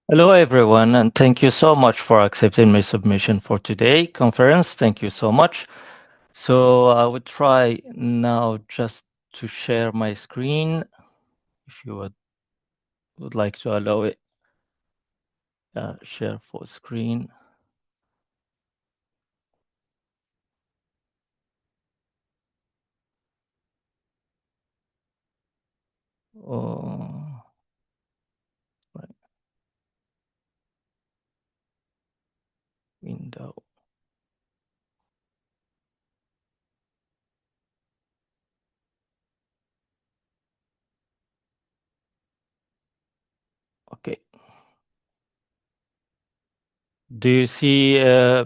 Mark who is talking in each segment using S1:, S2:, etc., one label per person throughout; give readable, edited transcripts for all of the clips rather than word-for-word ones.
S1: Hello, everyone, and thank you so much for accepting my submission for today conference. Thank you so much. So I would try now just to share my screen, if you would like to allow it. Share full screen. Oh, right, window. Okay. Do you see?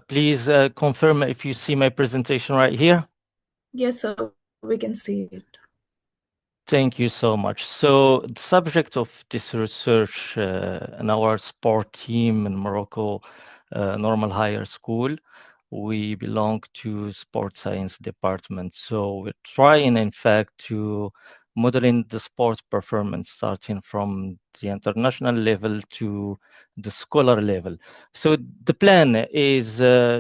S1: Please confirm if you see my presentation right here.
S2: Yes, sir, we can see it.
S1: Thank you so much. So the subject of this research in our sport team in Morocco, Normal Higher School, we belong to sport science department. So we're trying, in fact, to modeling the sport performance starting from the international level to the scholar level. So the plan is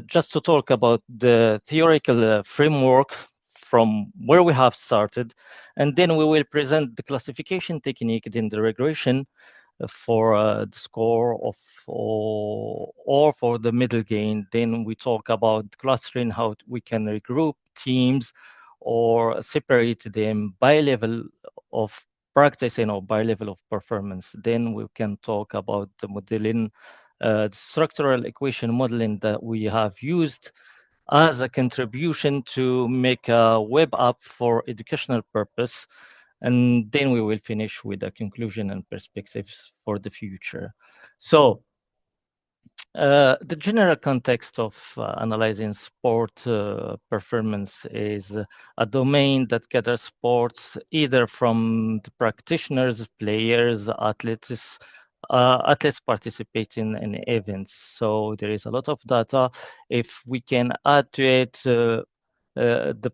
S1: just to talk about the theoretical framework from where we have started, and then we will present the classification technique, then the regression for the score of or for the middle gain. Then we talk about clustering, how we can regroup teams or separate them by level of practice, by level of performance. Then we can talk about the modeling, the structural equation modeling that we have used as a contribution to make a web app for educational purpose. And then we will finish with a conclusion and perspectives for the future. So the general context of analyzing sport performance is a domain that gathers sports either from the practitioners, players, athletes participating in events. So there is a lot of data. If we can add to it the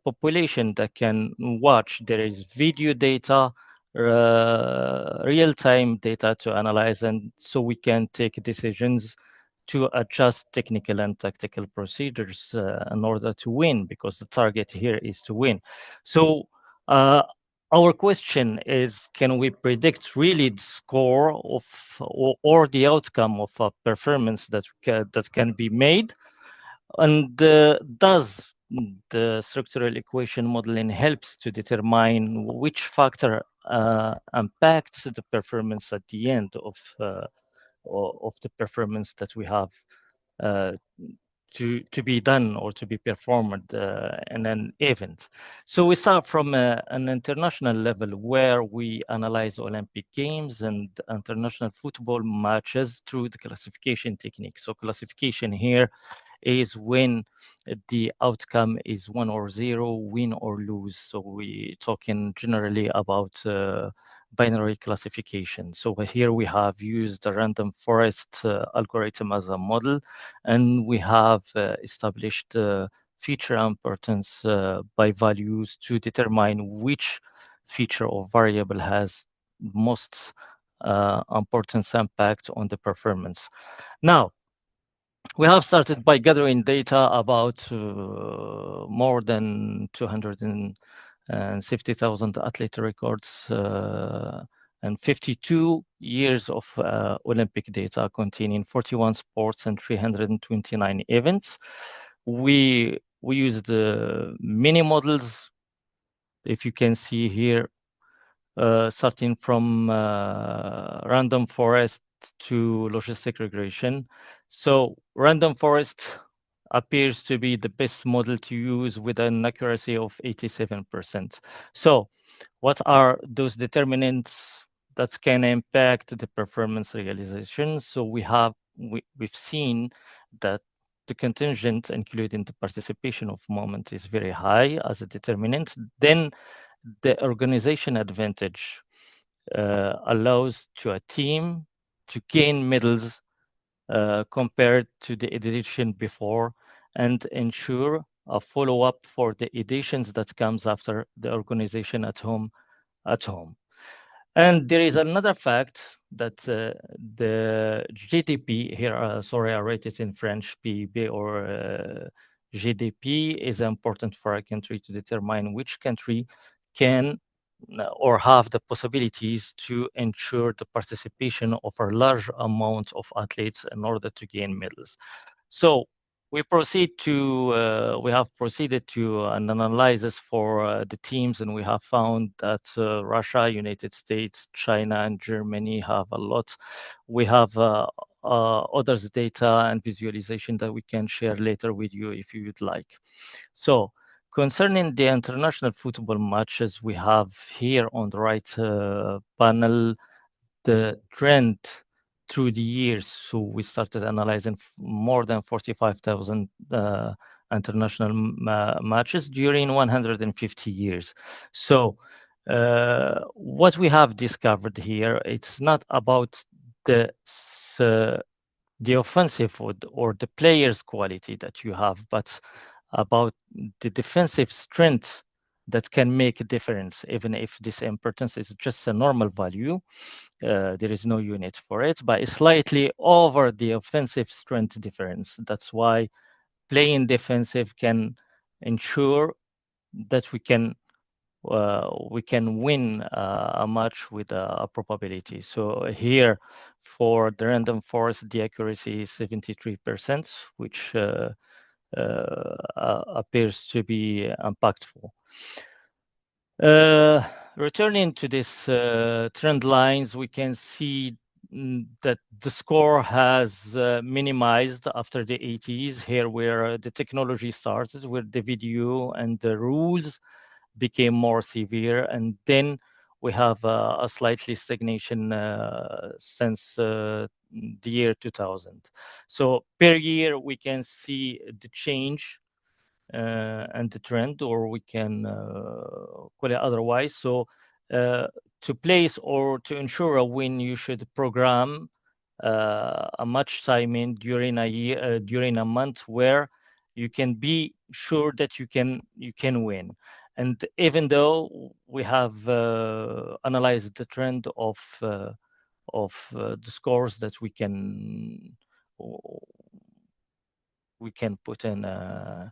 S1: population that can watch, there is video data, real-time data to analyze, and so we can take decisions to adjust technical and tactical procedures in order to win, because the target here is to win. So our question is, can we predict really the score of or the outcome of a performance that can be made? And does the structural equation modeling helps to determine which factor impacts the performance at the end of the performance that we have uh, to be done or to be performed in an event. So we start from an international level where we analyze Olympic Games and international football matches through the classification technique. So classification here is when the outcome is 1 or 0, win or lose. So we talking generally about binary classification. So here we have used the random forest algorithm as a model, and we have established feature importance by values to determine which feature or variable has most importance impact on the performance. Now, we have started by gathering data about more than 250,000 athlete records and 52 years of Olympic data containing 41 sports and 329 events. We used mini models, if you can see here, starting from random forest to logistic regression. So random forest appears to be the best model to use with an accuracy of 87%. So what are those determinants that can impact the performance realization? So we've seen that the contingent, including the participation of moment, is very high as a determinant. Then the organization advantage allows to a team to gain medals compared to the edition before and ensure a follow-up for the editions that comes after the organization at home. And there is another fact that the GDP here, sorry, I write it in French, PIB or GDP is important for a country to determine which country can or have the possibilities to ensure the participation of a large amount of athletes in order to gain medals. So we have proceeded to an analysis for the teams, and we have found that Russia, United States, China, and Germany have a lot. We have others data and visualization that we can share later with you if you would like. So concerning the international football matches, we have here on the right panel the trend through the years. So we started analyzing more than 45,000 international matches during 150 years. So what we have discovered here, it's not about the the offensive or the player's quality that you have, but about the defensive strength that can make a difference, even if this importance is just a normal value. There is no unit for it, but it's slightly over the offensive strength difference. That's why playing defensive can ensure that we can win a match with a probability. So here, for the random forest, the accuracy is 73%, which appears to be impactful. Returning to this trend lines, we can see that the score has minimized after the 80s, here where the technology started, where the video and the rules became more severe, and then we have a slightly stagnation since the year 2000. So per year we can see the change and the trend, or we can call it otherwise. So to place or to ensure a win, you should program a match timing during a year, during a month, where you can be sure that you can win. And even though we have analyzed the trend of the scores that we can put in a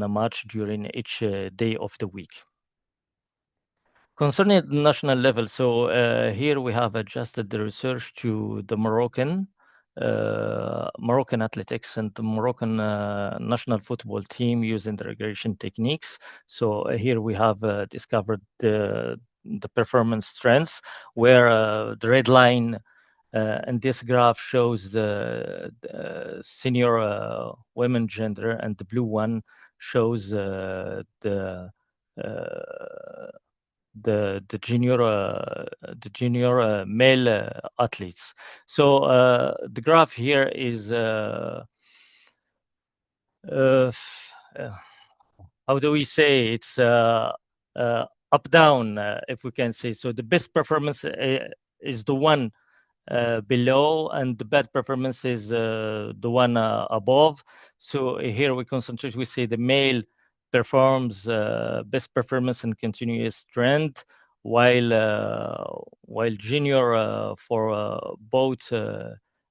S1: match during each day of the week. Concerning the national level, so here we have adjusted the research to the Moroccan athletics and the Moroccan national football team using the regression techniques. So here we have discovered the performance trends, where the red line and this graph shows the senior women gender, and the blue one shows the junior male athletes. So the graph here is how do we say, it's up down, if we can say. So the best performance is the one below, and the bad performance is the one above. So here we concentrate, we say the male performs best performance and continuous trend, while junior for both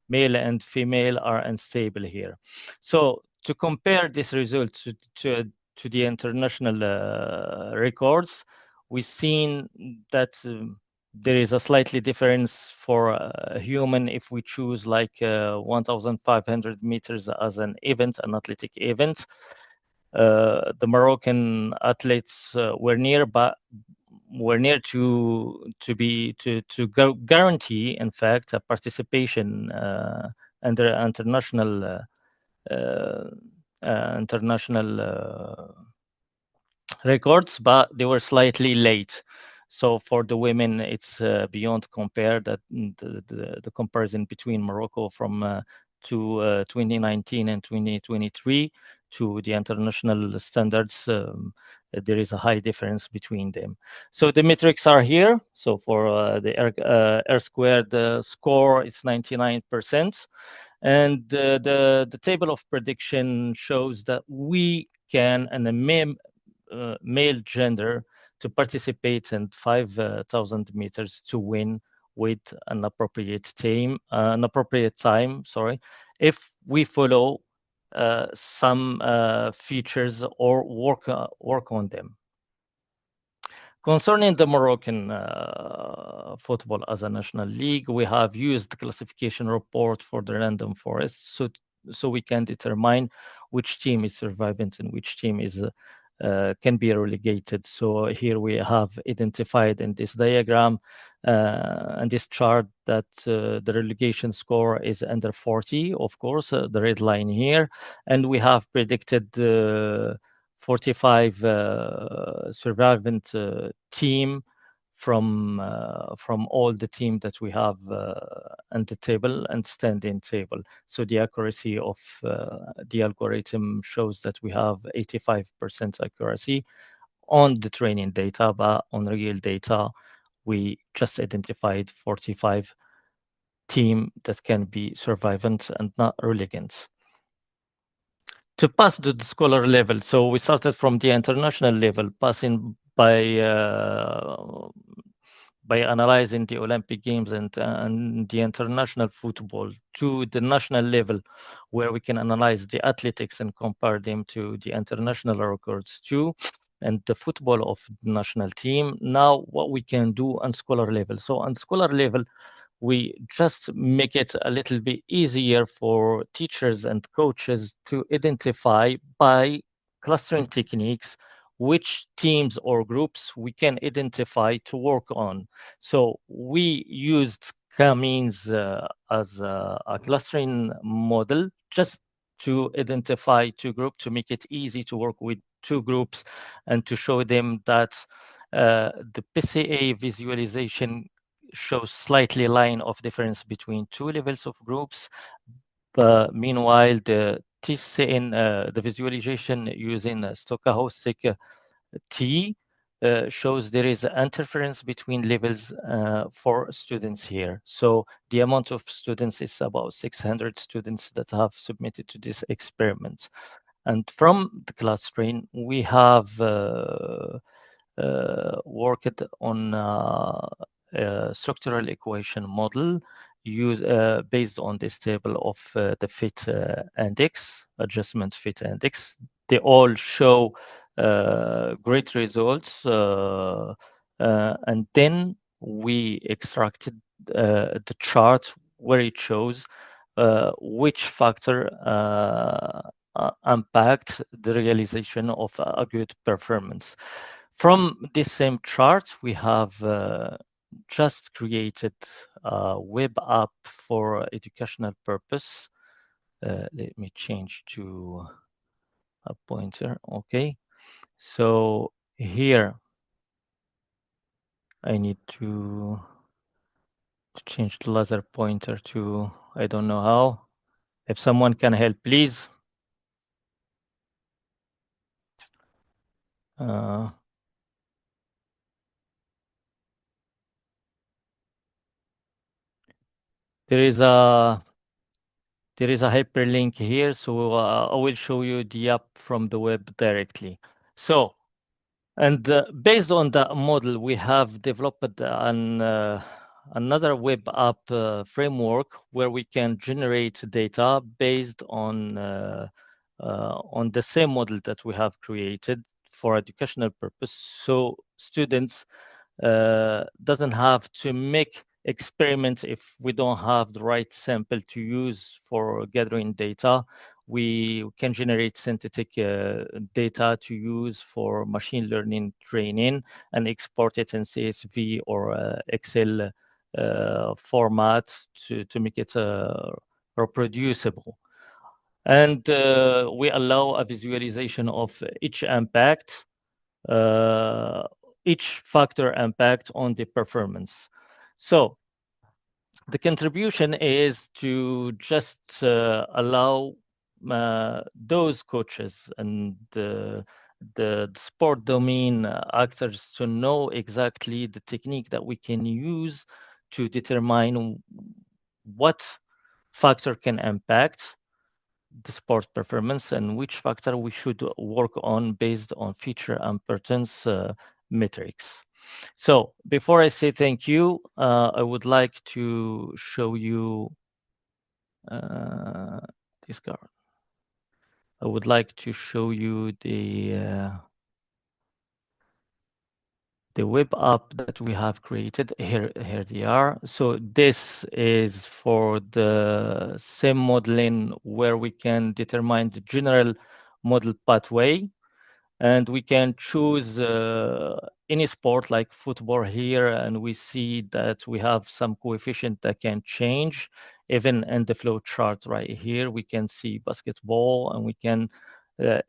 S1: male and female are unstable here. So to compare this result to the international records, we've seen that there is a slightly difference for a human if we choose like 1,500 meters as an event, an athletic event. The Moroccan athletes were near to guarantee, in fact, a participation under international records, but they were slightly late. So for the women, it's beyond compare, that the comparison between Morocco from 2019 and 2023 to the international standards, there is a high difference between them. So the metrics are here. So for the R squared score, it's 99%. And the table of prediction shows that we can, and the male gender, to participate in 5,000 meters to win with an appropriate time, sorry, if we follow some features or work on them. Concerning the Moroccan football as a national league, we have used the classification report for the random forest, so we can determine which team is surviving and which team is can be relegated. So here we have identified in this diagram and this chart that the relegation score is under 40, of course, the red line here, and we have predicted 45 survivant team from all the team that we have on the table and standing table. So the accuracy of the algorithm shows that we have 85% accuracy on the training data, but on real data, we just identified 45 team that can be survivants and not relegants. To pass to the scholar level, so we started from the international level, passing by analyzing the Olympic Games and the international football to the national level, where we can analyze the athletics and compare them to the international records too, and the football of the national team. Now, what we can do on scholar level. So on scholar level, we just make it a little bit easier for teachers and coaches to identify by clustering techniques which teams or groups we can identify to work on. So we used K-means as a clustering model just to identify two groups, to make it easy to work with two groups and to show them that the PCA visualization shows slightly line of difference between two levels of groups. But meanwhile, the TCN, the visualization using stochastic T shows there is an interference between levels for students here. So the amount of students is about 600 students that have submitted to this experiment. And from the clustering, we have worked on a structural equation model based on this table of the fit index, adjustment fit index. They all show great results. And then we extracted the chart where it shows which factor impact the realization of a good performance. From this same chart, we have just created a web app for educational purpose. Let me change to a pointer. Okay. So here I need to change the laser pointer to, I don't know how. If someone can help, please. There is a hyperlink here, so I will show you the app from the web directly. So, and based on the model, we have developed another web app framework where we can generate data based on the same model that we have created for educational purpose. So students doesn't have to make experiments if we don't have the right sample to use for gathering data. We can generate synthetic data to use for machine learning training and export it in CSV or Excel format to make it reproducible. And we allow a visualization of each impact, each factor impact on the performance. So the contribution is to just allow those coaches and the sport domain actors to know exactly the technique that we can use to determine what factor can impact the sport performance and which factor we should work on based on feature importance metrics. So before I say thank you, I would like to show you this card. I would like to show you the web app that we have created. Here they are. So this is for the sim modeling, where we can determine the general model pathway, and we can choose any sport like football here, and we see that we have some coefficient that can change. Even in the flow chart right here, we can see basketball, and we can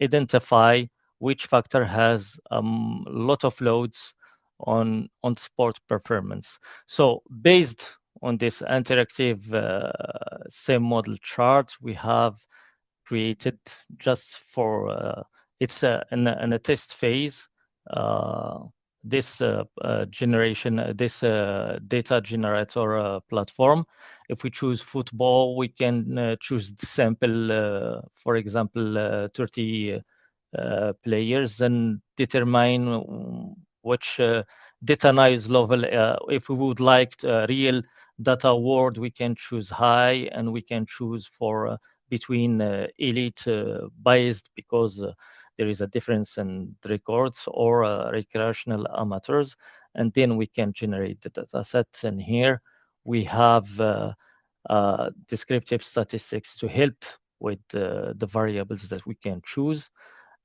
S1: identify which factor has a lot of loads on sport performance. So based on this interactive sim model chart, we have created just for it's in a test phase. Uh, this generation, this data generator platform. If we choose football, we can choose the sample, for example, 30 players, and determine which data noise level. If we would like real data award, we can choose high, and we can choose for between elite biased, because there is a difference in the records, or recreational amateurs, and then we can generate the data sets. And here we have descriptive statistics to help with the variables that we can choose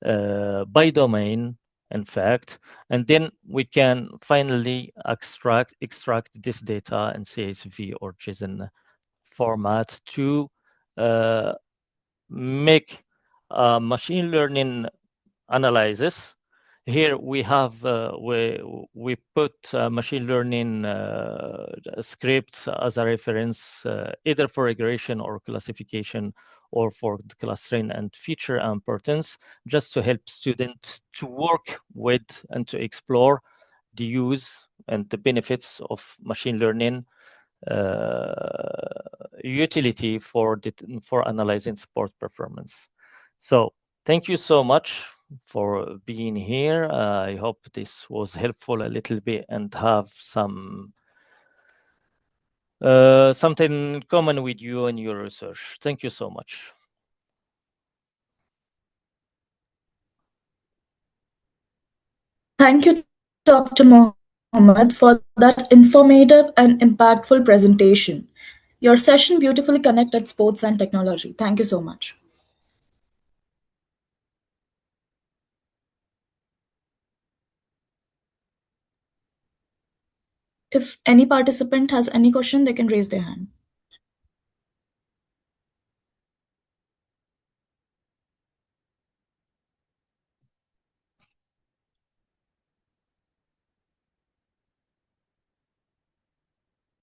S1: by domain, in fact, and then we can finally extract this data in CSV or JSON format to make machine learning analysis. Here we have we put machine learning scripts as a reference, either for regression or classification, or for the clustering and feature importance, just to help students to work with and to explore the use and the benefits of machine learning utility for analyzing sport performance. So thank you so much for being here. I hope this was helpful a little bit and have something common with you and your research. Thank you so much.
S2: Thank you, Dr. Mohammed, for that informative and impactful presentation. Your session beautifully connected sports and technology. Thank you so much. If any participant has any question, they can raise their hand.